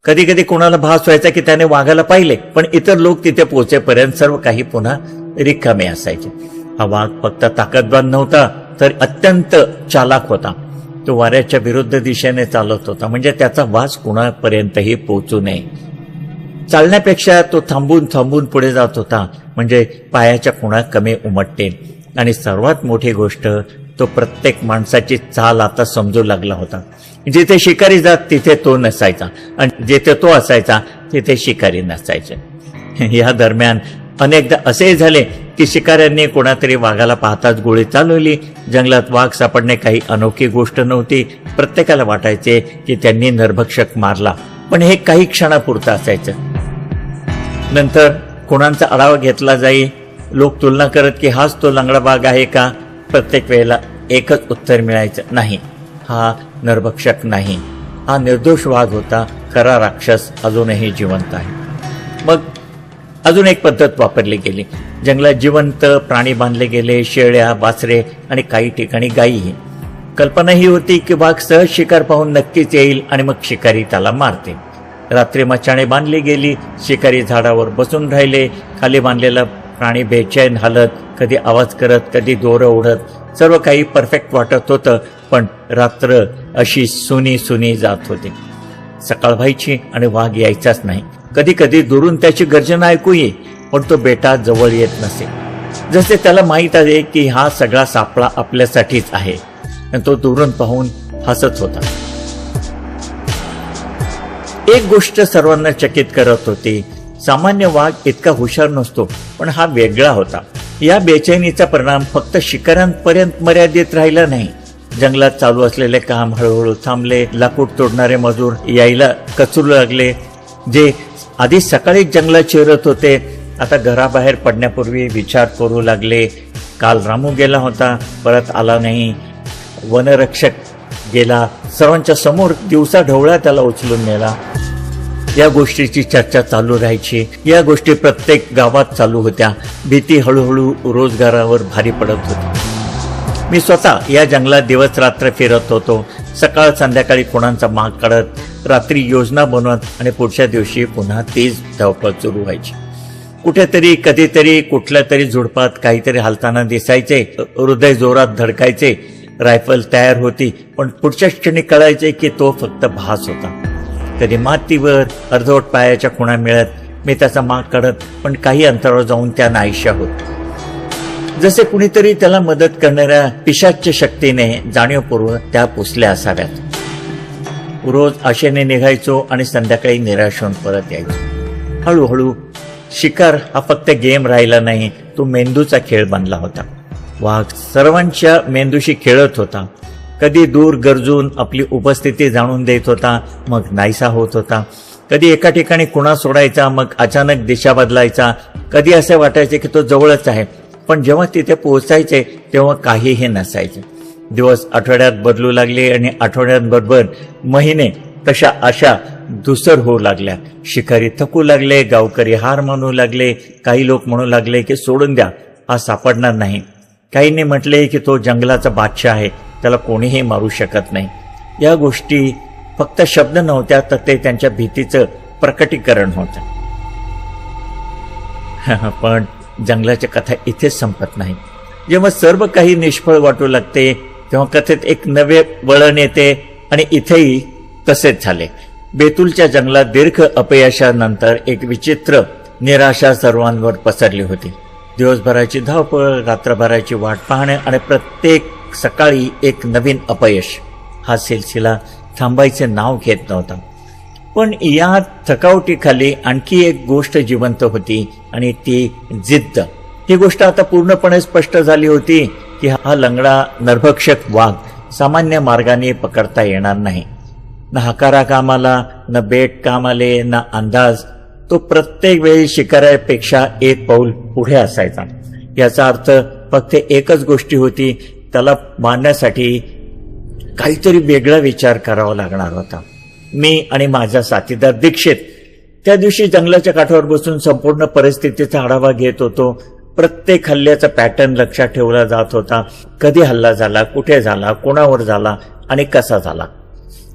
कधी कधी कोणाला भास व्हायचा की त्याने वाघाला पाहिले, पण इतर लोक तिथे पोहोचेपर्यंत सर्व काही पुन्हा रिकामे असायचे. हा वाघ फक्त ताकदवान नव्हता तर अत्यंत चालाक होता. तो वाऱ्याच्या विरुद्ध दिशेने चालत होता, म्हणजे त्याचा वास कुणापर्यंतही पोहोचू नये. चालण्यापेक्षा तो थांबून थांबून पुढे जात होता, म्हणजे पायाच्या खुणा कमी उमटतील. आणि सर्वात मोठी गोष्ट, तो प्रत्येक माणसाची चाल आता समजू लागला होता. जिथे शिकारी जात तिथे तो नसायचा, आणि जिथे तो असायचा तिथे शिकारी नसायचे. या दरम्यान अनेकदा असेही झाले की शिकाऱ्यांनी कोणातरी वाघाला पाहताच गोळी चालवली. जंगलात वाघ सापडणे काही अनोखी गोष्ट नव्हती. प्रत्येकाला वाटायचे की त्यांनी नरभक्षक मारला, पण हे काही क्षणापुरतं असायचं. नंतर कोणाचा आढावा घेतला जाई. लोक तुलना करत की हाच तो लंगडा वाघ आहे का. प्रत्येक वेळेला एकच उत्तर मिळायचं, नाही, हा नरभक्षक नाही, हा निर्दोष वाघ होता. खरा राक्षस अजूनही जिवंत आहे. मग अजून एक पद्धत वापरली गेली. जंगलात जिवंत प्राणी बांधले गेले, शेळ्या, वासरे आणि काही ठिकाणी गायीही. कल्पना ही होती की वाघ सहज शिकार पाहून नक्कीच येईल आणि मग शिकारी त्याला मारते. रात्री मचाणे बांधली गेली. शिकारी झाडावर बसून राहिले. खाली बांधलेला प्राणी बेचैन हालत, कधी आवाज करत, कधी दोरं उडत. सर्व काही परफेक्ट वाटत होतं, पण रात्र अशी सुनी सुनी जात होती. सकाळ व्हायची आणि वाघ यायचाच नाही. कधी कधी दुरून त्याची गर्जना ऐकू ये, पण तो बेटा जवळ येत नसे. जसे त्याला माहीत आहे की हा सगळा सापळा आपल्यासाठीच आहे. आणि तो दुरून पाहून हसत होता. एक गोष्ट सर्वांना चकित करत होती. सामान्य वाघ इतका हुशार नसतो, पण हा वेगळा होता. या बेचैनीचा परिणाम फक्त शिकाऱ्यांपर्यंत मर्यादित राहिला नाही. जंगलात चालू असलेले काम हळूहळू थांबले. लाकूड तोडणारे मजूर यायला कचरू लागले. जे आधी सकाळीच जंगलात शिरत होते, आता घराबाहेर पडण्यापूर्वी विचार करू लागले. काल रामू गेला होता, परत आला नाही. वनरक्षक गेला, सर्वांच्या समोर दिवसा ढवळा त्याला उचलून नेला. या गोष्टीची चर्चा चालू राहायची. या गोष्टी प्रत्येक गावात चालू होत्या. भीती हळूहळू रोजगारावर भारी पडत होती. मी स्वतः या जंगलात दिवस रात्र फिरत होतो. सकाळ संध्याकाळी कोणाचा माग काढत, रात्री योजना बनवत, आणि पुढच्या दिवशी पुन्हा तीच धावपळ सुरू व्हायची. कुठेतरी कधीतरी कुठल्या तरी झुडपात काहीतरी हालताना दिसायचे. हृदय जोरात धडकायचे. रायफल तयार होती, पण पुढच्या क्षणी कळायचे की तो फक्त भास होता. कधी मातीवर अर्धवट पायाच्या खुणा मिळत. मी त्याचा माग काढत, पण काही अंतरावर जाऊन त्या नाहीशा होत. जसे कुणीतरी त्याला मदत करणाऱ्या पिशाच्य शक्तीने जाणीवपूर्वक त्या पुसल्या असाव्यात. रोज आशेने निघायचो आणि संध्याकाळी निराश होऊन परत यायचो. हळूहळू शिकार हा फक्त गेम राहिला नाही, तो मेंदूचा खेळ बनला होता. वाघ सर्वांच्या मेंदूशी खेळत होता. कधी दूर गरजून आपली उपस्थिती जाणून देत होता, मग नाहीसा होत होता. कधी एका ठिकाणी खुणा सोडायचा, मग अचानक दिशा बदलायचा. कधी असे वाटायचे की तो जवळच आहे, पण जेव्हा तिथे पोहोचायचे तेव्हा काहीही नसायचे. दिवस आठवड्यात बदलू लागले आणि आठवड्यांबरोबर महिने तशा आशा धुसर होऊ लागल्या. शिकारी थकू लागले. गावकरी हार मानू लागले. काही लोक म्हणू लागले की सोडून द्या, हा सापडणार नाही. काहींनी म्हटले की तो जंगलाचा बादशाह आहे, त्याला कोणीही मारू शकत नाही. या गोष्टी फक्त शब्द नव्हत्या, तर ते त्यांच्या भीतीचं प्रकटीकरण होतं. पण जंगलाची कथा इथेच संपत नाही. जेव्हा सर्व काही निष्फळ वाटू लागते, तेव्हा कथेत एक नवे वळण येते. आणि इथेही तसेच झाले. बेतूलच्या जंगलात दीर्घ अपयशानंतर एक विचित्र निराशा सर्वांवर पसरली होती. दिवसभराची धावपळ, रात्रभराची वाट पाहणे आणि प्रत्येक सकाळी एक नवीन अपयश. हा सिलसिला थांबायचे नाव घेत नव्हता. पण या थकावटीखाली आणखी एक गोष्ट जिवंत होती, आणि ती जिद्द. ही गोष्ट आता पूर्णपणे स्पष्ट झाली होती की हा लंगडा नरभक्षक वाघ सामान्य मार्गाने पकडता येणार नाही. न हकारा काम आला, न बेट काम आले, न अंदाज. तो प्रत्येक वेळी शिकाऱ्यापेक्षा एक पाऊल पुढे असायचा. याचा अर्थ फक्त एकच गोष्टी होती, त्याला मारण्यासाठी काहीतरी वेगळा विचार करावा लागणार होता. मी आणि माझा साथीदार दीक्षित त्या दिवशी जंगलाच्या काठावर बसून संपूर्ण परिस्थितीचा आढावा घेत होतो. प्रत्येक हल्ल्याचा पॅटर्न लक्षात ठेवला जात होता. कधी हल्ला झाला, कुठे झाला, कोणावर झाला, आणि कसा झाला.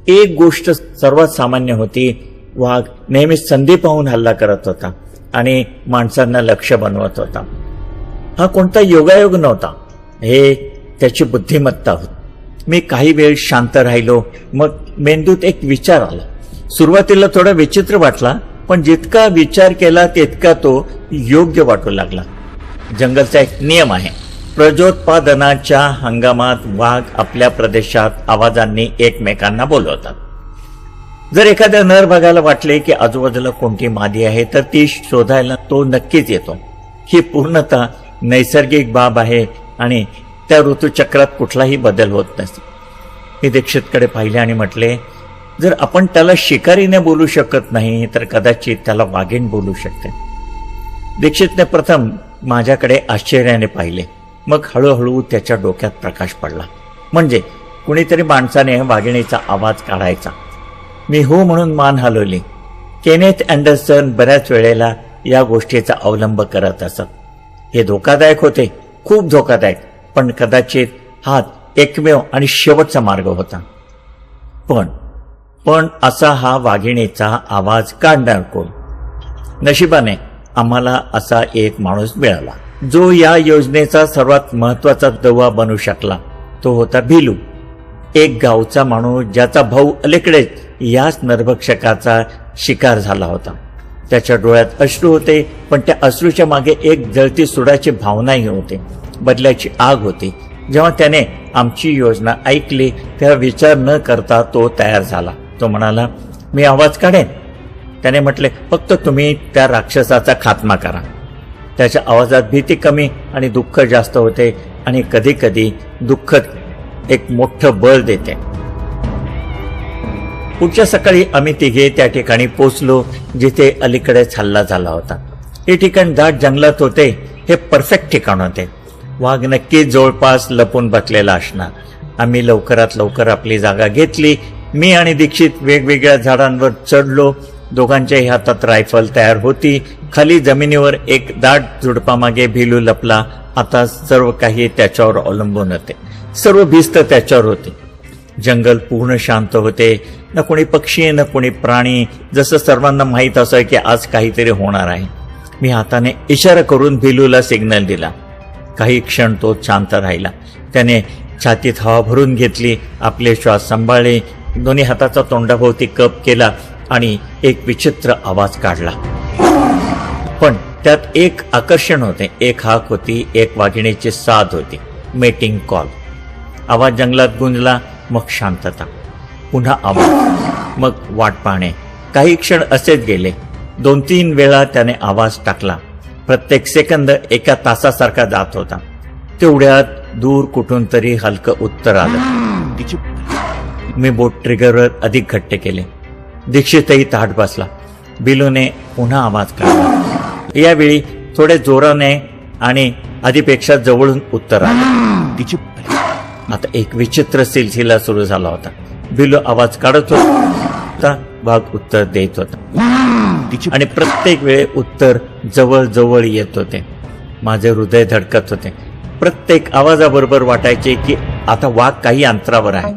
एक गोष्ट सर्वात सामान्य होती, वाघ नेहमीच संधी पाहून हल्ला करत होता आणि माणसांना लक्ष बनवत होता. हा कोणता योगायोग नव्हता, हे त्याची बुद्धिमत्ता होती. मी काही वेळ शांत राहिलो. मग मेंदूत एक विचार आला. सुरुवातीला थोडा विचित्र वाटला, पण जितका विचार केला तितका तो योग्य वाटू लागला. जंगलचा एक नियम आहे, प्रजोत्पादनाच्या हंगामात वाघ आपल्या प्रदेशात आवाजांनी एकमेकांना बोलवतात. जर एखाद्या नर बघायला वाटले की आजूबाजूला कोणती मादी आहे तर ती शोधायला तो नक्कीच येतो. ही पूर्णतः नैसर्गिक बाब आहे आणि त्या ऋतुचक्रात कुठलाही बदल होत नसतो. मी दीक्षितकडे पाहिले आणि म्हटले, जर आपण त्याला शिकारीने बोलू शकत नाही तर कदाचित त्याला वाघीण बोलू शकते. दीक्षितने प्रथम माझ्याकडे आश्चर्याने पाहिले. मग हळूहळू त्याच्या डोक्यात प्रकाश पडला. म्हणजे कुणीतरी माणसाने वाघिणीचा आवाज काढायचा. मी हो म्हणून मान हलवली. केनेथ अँडरसन बऱ्याच वेळेला या गोष्टीचा अवलंब करत असत. हे धोकादायक होते, खूप धोकादायक, पण कदाचित हा एकमेव आणि शेवटचा मार्ग होता. पण असा हा वाघिणीचा आवाज काढणार कोण? नशिबाने आम्हाला असा एक माणूस मिळाला जो या योजनेचा सर्वात महत्वाचा दुवा बनू शकला. तो होता भिलू, एक गावचा माणूस ज्याचा भाऊ अलीकडेच याच नरभक्षकाचा शिकार झाला होता. त्याच्या डोळ्यात अश्रू होते, पण त्या अश्रूच्या मागे एक जळती सुडाची भावनाही होती, बदल्याची आग होती. जेव्हा त्याने आमची योजना ऐकली तेव्हा विचार न करता तो तयार झाला. तो म्हणाला, मी आवाज काढेन. त्याने म्हटले, फक्त तुम्ही त्या राक्षसाचा खात्मा करा. त्याच्या आवाजात भीती कमी आणि दुःख जास्त होते आणि कधी कधी दुःख एक मोठं बळ देते. पुढच्या सकाळी आम्ही तिघे त्या ठिकाणी पोचलो जिथे अलीकडेच हल्ला झाला होता. हे ठिकाण दाट जंगलात होते. हे परफेक्ट ठिकाण होते. वाघ नक्कीच जवळपास लपून बसलेला असणार. आम्ही लवकरात लवकर आपली जागा घेतली. मी आणि दीक्षित वेगवेगळ्या झाडांवर चढलो. दोघांच्याही हातात रायफल तयार होती. खाली जमिनीवर एक दाट झुडपामागे भिलू लपला. आता सर्व काही त्याच्यावर अवलंबून होते. सर्व भिस्त त्याच्यावर होते. जंगल पूर्ण शांत होते. न कोणी पक्षी न कोणी प्राणी. जसं सर्वांना माहीत असं की आज काहीतरी होणार आहे. मी हाताने इशारा करून भिलूला सिग्नल दिला. काही क्षण तो शांत राहिला. त्याने छातीत हवा भरून घेतली, आपले श्वास सांभाळले, दोन्ही हाताचा तोंडाभोवती कप केला आणि एक विचित्र आवाज काढला. पण त्यात एक आकर्षण होते. एक हाक होती, एक वाघिणीची साद होती. Mating call. आवाज जंगलात गुंजला. मग शांतता. पुन्हा आवाज. मग वाट पाहणे. काही क्षण असेच गेले. 2-3 वेळा त्याने आवाज टाकला. प्रत्येक सेकंद एका तासासारखा जात होता. तेवढ्यात दूर कुठून तरी हलकं उत्तर आलं. मी बोट ट्रिगरवर अधिक घट्ट केले. दीक्षितही ताठ बसला. बिलूने पुन्हा आवाज काढला. यावेळी थोडे जोराने आणि आधीपेक्षा जवळून उत्तर आलं. आता एक विचित्र सिलसिला सुरू झाला होता. बिलू आवाज काढत होता, वाघ उत्तर देत होता आणि प्रत्येक वेळे उत्तर जवळ जवळ येत होते. माझे हृदय धडकत होते. प्रत्येक आवाजाबरोबर वाटायचे की आता वाघ काही अंतरावर आहे.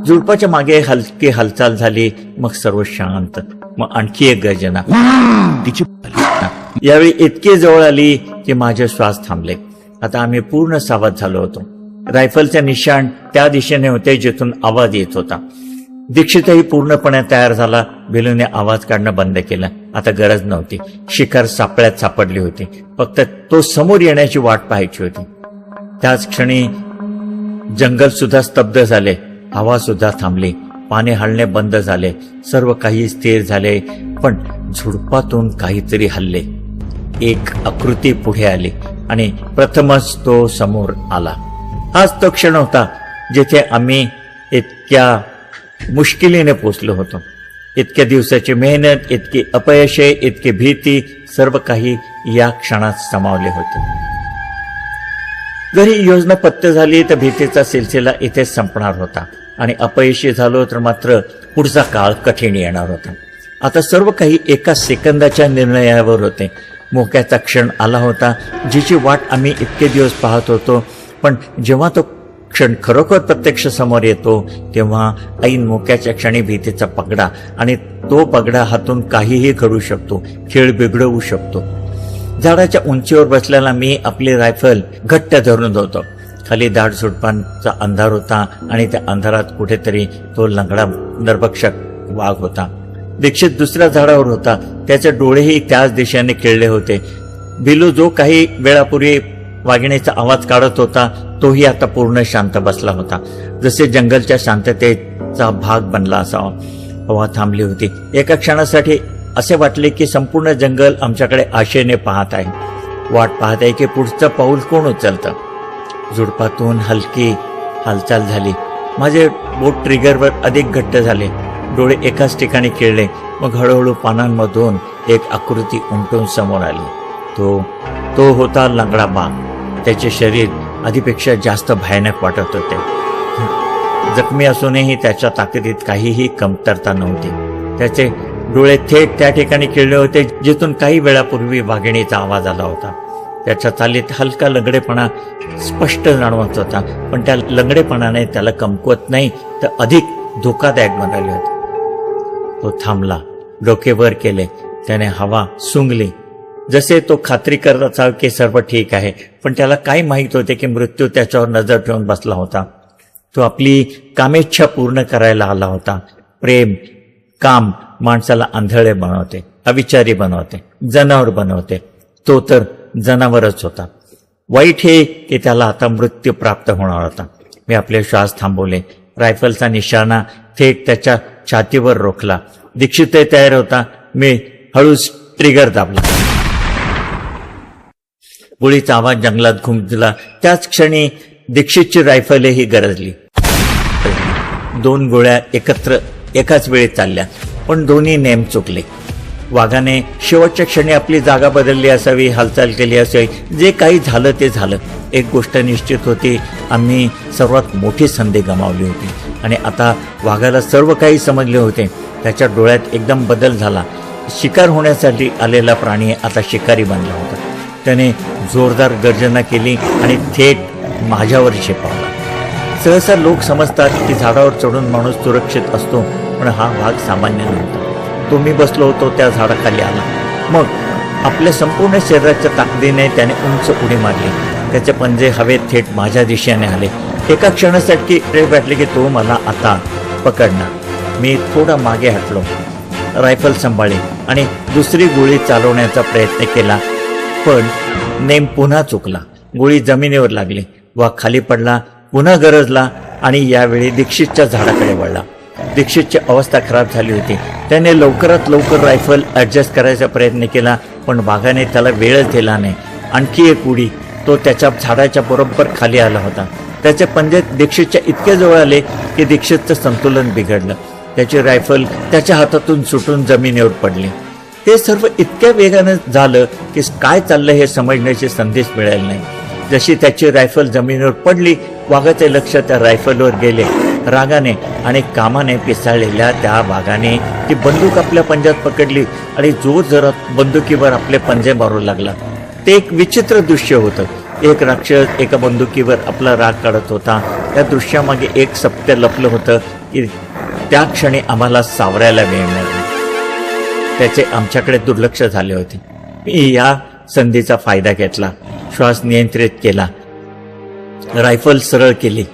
झुडपाच्या मागे हलकी हालचाल झाली. मग सर्व शांत. मग आणखी एक गर्जना. यावेळी इतकी जवळ आली की माझे श्वास थांबले. आता आम्ही पूर्ण सावध झालो होतो. रायफलचे निशाण त्या दिशेने होते जिथून आवाज येत होता. दीक्षितही पूर्णपणे तयार झाला. भिलूने आवाज काढणं बंद केलं. आता गरज नव्हती. शिकार सापळ्यात सापडली होती. फक्त तो समोर येण्याची वाट पाहायची होती. त्याच क्षणी जंगल सुद्धा स्तब्ध झाले. हवा सुद्धा थांबली. पाने हलणे बंद झाले. सर्व काही स्थिर झाले. पण झुडपातून काहीतरी हलले. एक आकृती पुढे आली आणि प्रथमच तो समोर आला. हाच तो क्षण होता जिथे आम्ही इतक्या मुश्किलीने पोचलो होतो. इतक्या दिवसाची मेहनत, इतकी अपयशे, इतकी भीती, सर्व काही या क्षणात समावले होते. जर ही योजना पत्ते झाली तर भीतीचा सिलसिला इथेच संपणार होता आणि अपयशी झालो तर मात्र पुढचा काळ कठीण येणार होता. आता सर्व काही एका सेकंदाच्या निर्णयावर होते. मोक्याचा क्षण आला होता जिची वाट आम्ही इतके दिवस पाहत होतो. पण जेव्हा तो क्षण खरोखर प्रत्यक्ष समोर येतो तेव्हा ऐन मोक्याच्या क्षणी भीतीचा पगडा, आणि तो पगडा हातून काहीही घडू शकतो, खेळ बिघडवू शकतो. झाडाच्या उंचीवर बसलेला मी आपली रायफल घट्ट धरून होतो. खाली दाट झुडपांचा अंधार होता आणि त्या अंधारात कुठेतरी तो लंगडा नरभक्षक वाघ होता. दीक्षित दुसऱ्या झाडावर होता. त्याचे डोळेही त्याच दिशेने खिळले होते. बिलू जो काही वेळापूर्वी वाघिणीचा आवाज काढत होता तोही आता पूर्ण शांत बसला होता, जसे जंगलच्या शांततेचा भाग बनला असावा. हवा थांबली होती. एका क्षणासाठी असे वाटले की संपूर्ण जंगल आमच्याकडे आशेने पाहत आहे, वाट पाहत आहे की पुढचं पाऊल कोण उचलतं. झुडपातून हलकी हालचाल झाली. माझे बोट ट्रिगरवर अधिक घट्ट झाले. डोळे एकाच ठिकाणी खिळले. मग हळूहळू पानांमधून एक आकृती उमटून समोर आली. तो होता लंगडा बाग. त्याचे शरीर आधीपेक्षा जास्त भयानक वाटत होते. जखमी असूनही त्याच्या ताकदीत काहीही कमतरता नव्हती. त्याचे डोळे थेट त्या ठिकाणी खिळले होते जिथून काही वेळापूर्वी वाघिणीचा आवाज आला होता. त्याच्या चालीत हलका लंगडेपणा स्पष्ट जाणवत होता, पण त्या लंगडेपणाने त्याला कमकुवत नाही तर अधिक धोकादायक बनवले होते. तो थांबला. डोके वर केले. त्याने हवा सुंगली, जसे तो खात्री करत असावा की सर्व ठीक आहे. पण त्याला काय माहीत होते की मृत्यू त्याच्यावर नजर ठेवून बसला होता. तो आपली कामेच्छा पूर्ण करायला आला होता. प्रेम, काम माणसाला आंधळे बनवते, अविचारी बनवते, जनावर बनवते. तो तर जनावरच होता. वाईट हे की त्याला आता मृत्यू प्राप्त होणार होता. मी आपले श्वास थांबवले. रायफलचा निशाणा थेट त्याच्या छातीवर रोखला. दीक्षितही तयार होता. मी हळूच ट्रिगर दाबला. गोळीचा आवाज जंगलात घुमला. त्याच क्षणी दीक्षितची रायफलही गरजली. 2 गोळ्या एकत्र एकाच वेळी चालल्या, पण दोन्ही नेम चुकले. वाघाने शेवटच्या क्षणी आपली जागा बदलली असावी, हालचाल केली असावी. जे काही झालं ते झालं. एक गोष्ट निश्चित होती, आम्ही सर्वात मोठी संधी गमावली होती. आणि आता वाघाला सर्व काही समजले होते. त्याच्या डोळ्यात एकदम बदल झाला. शिकार होण्यासाठी आलेला प्राणी आता शिकारी बनला होता. त्याने जोरदार गर्जना केली आणि थेट माझ्यावर झेपावला. सहसा लोक समजतात की झाडावर चढून माणूस सुरक्षित असतो, पण हा वाघ सामान्य नव्हता. तो मी बसलो होतो त्या झाडाखाली आला. मग आपल्या संपूर्ण शरीराच्या ताकदीने त्याने उंच उडी मारली. त्याचे पंजे हवेत थेट माझ्या दिशेने आले. एका क्षणासाठी प्रेम वाटले की तो मला आता पकडणार. मी थोडा मागे हटलो, रायफल सांभाळली आणि दुसरी गोळी चालवण्याचा प्रयत्न केला, पण नेम पुन्हा चुकला. गोळी जमिनीवर लागली. वाघ खाली पडला, पुन्हा गरजला आणि यावेळी दीक्षितच्या झाडाकडे वळला. दीक्षितची अवस्था खराब झाली होती. त्याने लवकरात लवकर रायफल ॲडजस्ट करायचा प्रयत्न केला, पण वाघाने त्याला वेळच दिला नाही. आणखी एक उडी. तो त्याच्या झाडाच्या बरोबर खाली आला होता. त्याचे पंजे दीक्षितच्या इतके जवळ आले की दीक्षितचं संतुलन बिघडलं. त्याची रायफल त्याच्या हातातून सुटून जमिनीवर पडली. हे सर्व इतक्या वेगानं झालं की काय चाललं हे समजण्याची संधीच मिळाली नाही. जशी त्याची रायफल जमिनीवर पडली, वाघाचे लक्ष त्या रायफलवर गेले. रागाने आणि कामाने पिसाळलेल्या त्या वाघाने ती बंदूक आपल्या पंजात पकडली आणि जोर जोरात बंदुकीवर आपले पंजे मारू लागला. ते एक विचित्र दृश्य होतं. एक राक्षस एका बंदुकीवर आपला राग काढत होता. त्या दृश्यामागे एक सत्य लपलं होतं की त्या क्षणी आम्हाला सावरायला वेळ मिळाला. त्याचे आमच्याकडे दुर्लक्ष झाले होते. मी या संधीचा फायदा घेतला. श्वास नियंत्रित केला. रायफल सरळ केली.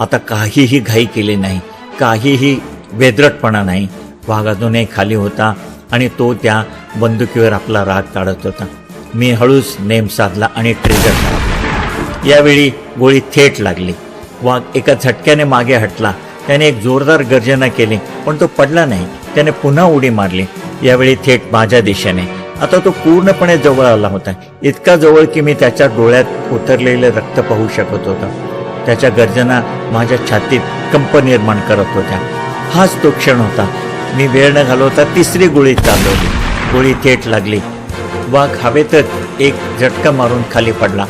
आता काहीही घाई केली नाही, काहीही वेदरटपणा नाही. वाघ अजूनही खाली होता आणि तो त्या बंदुकीवर आपला राग काढत होता. मी हळूच नेम साधला आणि ट्रिगर मारला. यावेळी गोळी थेट लागली. वाघ एका झटक्याने मागे हटला. त्याने एक जोरदार गर्जना केली, पण तो पडला नाही. त्याने पुन्हा उडी मारली, यावेळी थेट माझ्या दिशेने. आता तो पूर्णपणे जवळ आला होता. इतका जवळ की मी त्याच्या डोळ्यात उतरलेले रक्त पाहू शकत होता. त्याच्या गर्जना माझ्या छातीत कंप निर्माण करत होत्या. हाच तो क्षण होता. मी वेळ न घालवता तिसरी गोळी चालवली. गोळी थेट लागली. वाघ हवेतच एक झटका मारून खाली पडला.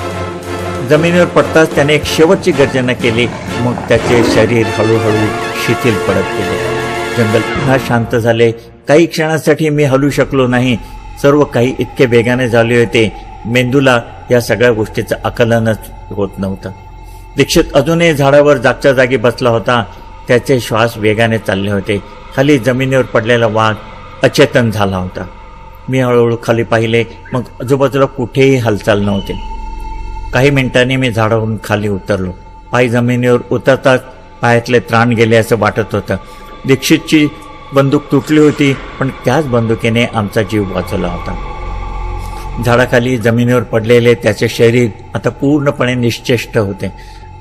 जमिनीवर पडताच त्याने एक शेवटची गर्जना केली. मग त्याचे शरीर हळूहळू शिथिल पडत गेले. जंगल पुन्हा शांत झाले. काही क्षणासाठी मी हलू शकलो नाही. सर्व काही इतके वेगाने झाले होते, मेंदूला या सगळ्या गोष्टीचं आकलनच होत नव्हतं. दीक्षित अजूनही झाडावर जागच्या जागी बसला होता. त्याचे श्वास वेगाने चालले होते. खाली जमिनीवर पडलेला वाघ अचेतन झाला होता. मी हळूहळू खाली पाहिले, मग आजूबाजूला कुठेही हालचाल नव्हती. काही मिनिटांनी मी झाडावरून खाली उतरलो. पाय जमिनीवर उतरताच पायातले त्राण गेले असं वाटत होतं. दीक्षितची बंदूक तुटली होती, पण त्याच बंदुकीने आमचा जीव वाचवला होता. झाडाखाली जमिनीवर पडलेले त्याचे शरीर आता पूर्णपणे निश्चेष्ट होते.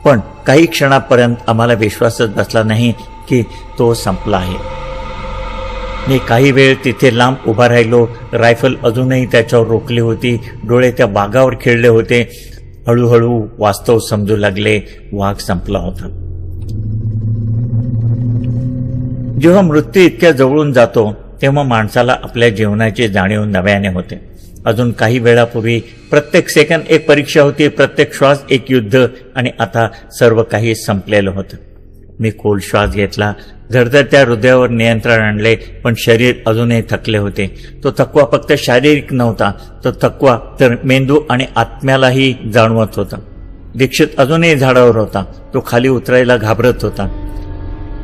पण काही क्षणापर्यंत आम्हाला विश्वासच बसला नाही की तो संपला आहे. मी काही वेळ तिथे लांब उभा राहिलो. रायफल अजूनही त्याच्यावर रोखली होती. डोळे त्या वाघावर खिळले होते. हळूहळू वास्तव समजू लागले. वाघ संपला होता. जेव्हा मृत्यू इतक्या जवळून जातो तेव्हा माणसाला आपल्या जीवनाची जाणीव नव्याने होते. अजून काही वेळापूर्वी प्रत्येक सेकंद एक परीक्षा होती, प्रत्येक श्वास एक युद्ध, आणि आता सर्व काही संपलेलं होतं. मी खोल श्वास घेतला. धडधडत्या हृदयावर नियंत्रण आणले, पण शरीर अजूनही थकले होते. तो थकवा फक्त शारीरिक नव्हता, तो थकवा तर मेंदू आणि आत्म्यालाही जाणवत होता. दीक्षित अजूनही झाडावर होता. तो खाली उतरायला घाबरत होता.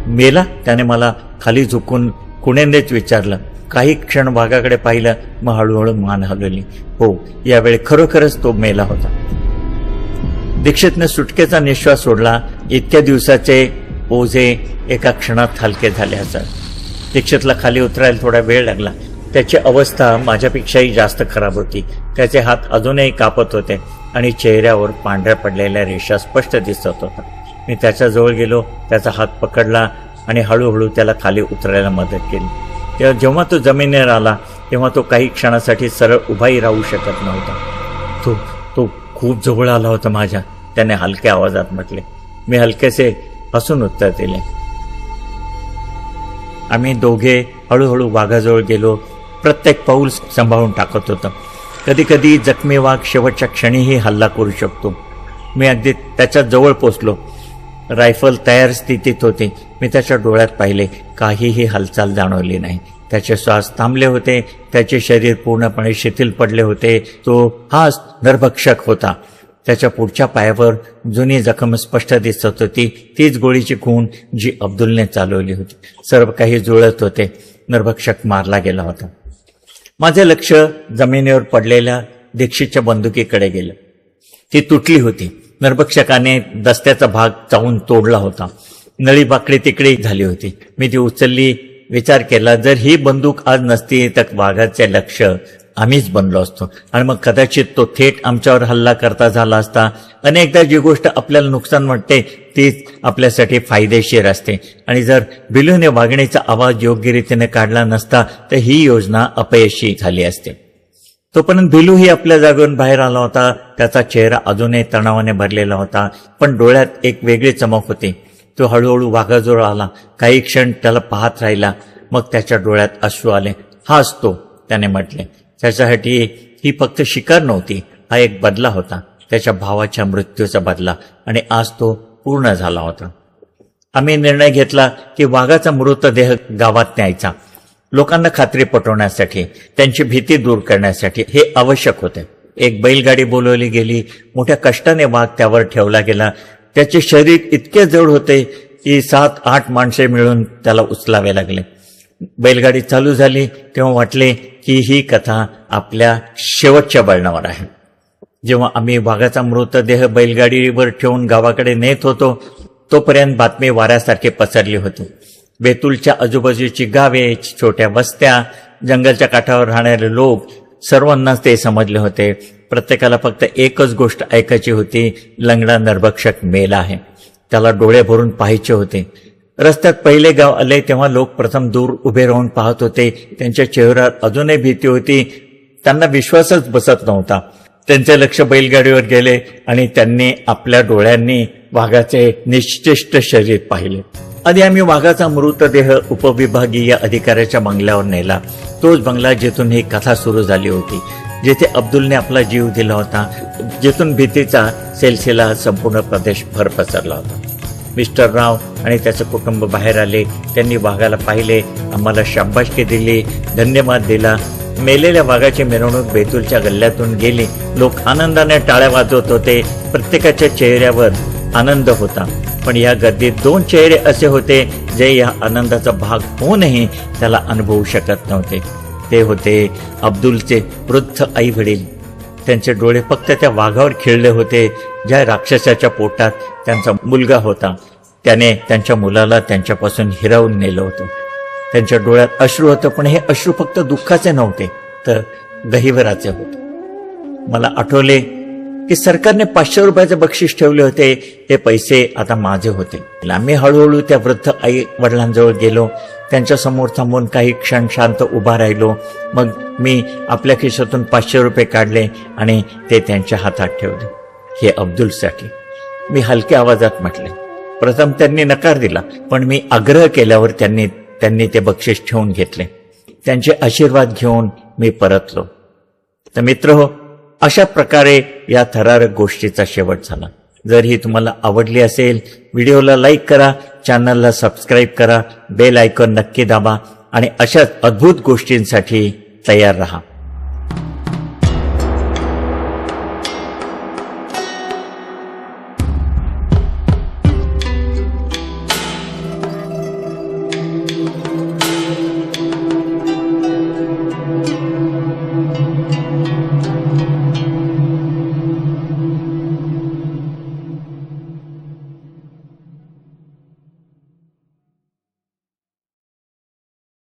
मेला? त्याने मला खाली झुकून खुणेंदेच विचारलं. काही क्षण वाघाकडे पाहिलं, मग हळूहळू मान हलवली. हो, यावेळी खरोखरच तो मेला होता. दीक्षितने सुटकेचा निश्वास सोडला. इतक्या दिवसाचे ओझे एका क्षणात हलके झाले असं. दीक्षितला खाली उतरायला थोडा वेळ लागला. त्याची अवस्था माझ्यापेक्षाही जास्त खराब होती. त्याचे हात अजूनही कापत होते आणि चेहऱ्यावर पांढऱ्या पडलेल्या रेषा स्पष्ट दिसत होत्या. मी त्याच्याजवळ गेलो, त्याचा हात पकडला आणि हळूहळू त्याला खाली उतरायला मदत केली. तेव्हा जेव्हा तो जमिनीवर आला तेव्हा तो काही क्षणासाठी सरळ उभाही राहू शकत नव्हता. तो खूप जवळ आला होता माझ्या, त्याने हलक्या आवाजात म्हटले. मी हलकेसे हसून उत्तर दिले. आम्ही दोघे हळूहळू वाघाजवळ गेलो. प्रत्येक पाऊल सांभाळून टाकत होतं. कधी कधी जखमी वाघ शेवटच्या क्षणीही हल्ला करू शकतो. मी अगदी त्याच्या जवळ पोचलो. रायफल तयार स्थितीत होते. मी त्याच्या डोळ्यात पाहिले. काहीही हालचाल जाणवली नाही. त्याचे श्वास थांबले होते. त्याचे शरीर पूर्णपणे शिथिल पडले होते. तो हाच नरभक्षक होता. त्याच्या पुढच्या पायावर जुनी जखम स्पष्ट दिसत होती. तीच गोळीची खूण जी अब्दुलने चालवली होती. सर्व काही जुळत होते. नरभक्षक मारला गेला होता. माझे लक्ष जमिनीवर पडलेल्या दीक्षितच्या बंदुकीकडे गेलं. ती तुटली होती. नरभक्षकाने दस्त्याचा भाग चावून तोडला होता. नळी बाकडी तिकडे झाली होती. मी ती उचलली. विचार केला, जर ही बंदूक आज नसती तर वाघाचे लक्ष आम्हीच बनलो असतो आणि मग कदाचित तो थेट आमच्यावर हल्ला करता झाला असता. अनेकदा जी गोष्ट आपल्याला नुकसान वाटते तीच आपल्यासाठी फायदेशीर असते. आणि जर बिलूने वाघिणीचा आवाज योग्य रीतीने काढला नसता तर ही योजना अपयशी झाली असते. तोपर्यंत भिलूही आपल्या जागेवरून बाहेर आला होता. त्याचा चेहरा अजूनही तणावाने भरलेला होता, पण डोळ्यात एक वेगळी चमक होती. तो हळूहळू वाघाजवळ आला. काही क्षण त्याला पाहत राहिला. मग त्याच्या डोळ्यात अश्रू आले. हाच तो, त्याने म्हटले. त्याच्यासाठी ही फक्त शिकार नव्हती, हा एक बदला होता. त्याच्या भावाच्या मृत्यूचा बदला. आणि आज तो पूर्ण झाला होता. आम्ही निर्णय घेतला की वाघाचा मृतदेह गावात न्यायचा. लोकांना खात्री पटवण्यासाठी, त्यांची भीती दूर करण्यासाठी हे आवश्यक होते. एक बैलगाडी बोलवली गेली. मोठ्या कष्टाने वाघ त्यावर ठेवला गेला. त्याचे शरीर इतके जड होते की 7-8 माणसे मिळून त्याला उचलावे लागले. बैलगाडी चालू झाली तेव्हा वाटले की ही कथा आपल्या शेवटच्या वळणावर आहे. जेव्हा आम्ही वाघाचा मृतदेह बैलगाडीवर ठेवून गावाकडे नेत होतो तोपर्यंत बातमी वाऱ्यासारखी पसरली होती. बेतूलच्या आजूबाजूची गावे, छोट्या वस्त्या, जंगलच्या काठावर राहणारे लोक, सर्वांनाच ते समजले होते. प्रत्येकाला फक्त एकच गोष्ट ऐकायची होती, लंगडा नरभक्षक मेला आहे. त्याला डोळे भरून पाहायचे होते. रस्त्यात पहिले गाव आले तेव्हा लोक प्रथम दूर उभे राहून पाहत होते. त्यांच्या चेहऱ्यात अजूनही भीती होती. त्यांना विश्वासच बसत नव्हता. त्यांचे लक्ष बैलगाडीवर गेले आणि त्यांनी आपल्या डोळ्यांनी वाघाचे निश्चेष्ट शरीर पाहिले. आधी आम्ही वाघाचा मृतदेह उपविभागीय अधिकाऱ्याच्या बंगल्यावर नेला. तोच बंगला जिथून ही कथा सुरू झाली होती, जिथे अब्दुलने आपला जीव दिला होता, जिथून भीतीचा सिलसिला संपूर्ण प्रदेशभर पसरला होता. मिस्टर राव आणि त्याचं कुटुंब बाहेर आले. त्यांनी वाघाला पाहिले, आम्हाला शाबासकी दिली, धन्यवाद दिला. मेलेल्या वाघाची मिरवणूक बेतूलच्या गल्ल्यातून गेली. लोक आनंदाने टाळ्या वाजवत होते. प्रत्येकाच्या चेहऱ्यावर आनंद होता. पण या गर्दीत 2 चेहरे असे होते जे या आनंदाचा भाग होऊनही त्याला अनुभवू शकत नव्हते. ते होते अब्दुलचे वृद्ध आई वडील. त्यांचे डोळे फक्त त्या वाघावर खिळले होते ज्या राक्षसाच्या पोटात त्यांचा मुलगा होता. त्याने त्यांच्या मुलाला त्यांच्यापासून हिरावून नेलं होतं. त्यांच्या डोळ्यात अश्रू होतं, पण हे अश्रू फक्त दुःखाचे नव्हते तर गहिवराचे होते. मला आठवले की सरकारने 500 रुपयाचे बक्षीस ठेवले होते. ते पैसे आता माझे होते. मी हळूहळू त्या वृद्ध आई वडिलांजवळ गेलो. त्यांच्या समोर थांबून काही क्षण शांत उभा राहिलो. मग मी आपल्या खिशातून 500 रुपये काढले आणि ते त्यांच्या हातात ठेवले. हे अब्दुलसाठी, मी हलक्या आवाजात म्हटले. प्रथम त्यांनी नकार दिला, पण मी आग्रह केल्यावर त्यांनी ते बक्षीस ठेवून घेतले. त्यांचे आशीर्वाद घेऊन मी परतलो. तर मित्रहो, अशा प्रकारे या थरारक गोष्टीचा शेवट झाला. जर ही तुम्हाला आवडली असेल, व्हिडिओला लाईक करा, चॅनलला सबस्क्राईब करा, बेल आयकॉन नक्की दाबा आणि अशाच अद्भुत गोष्टींसाठी तयार रहा.